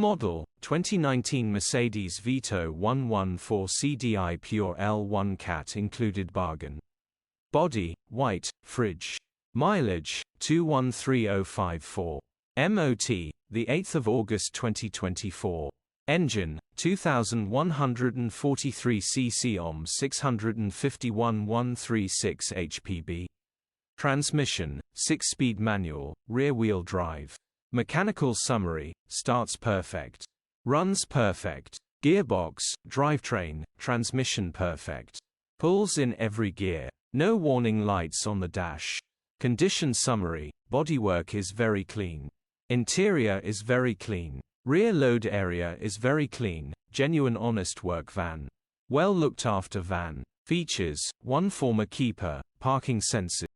Model, 2019 Mercedes Vito 114 CDI Pure L1 Cat included bargain. Body, white, fridge. Mileage, 213054. MOT, the 8th of August 2024. Engine, 2143 cc ohm 651 136 hpb. Transmission, 6-speed manual, rear-wheel drive. Mechanical summary, starts perfect. Runs perfect. Gearbox, drivetrain, transmission perfect. Pulls in every gear. No warning lights on the dash. Condition summary, bodywork is very clean. Interior is very clean. Rear load area is very clean, genuine honest work van. Well looked after van. Features, 1 former keeper, parking sensor.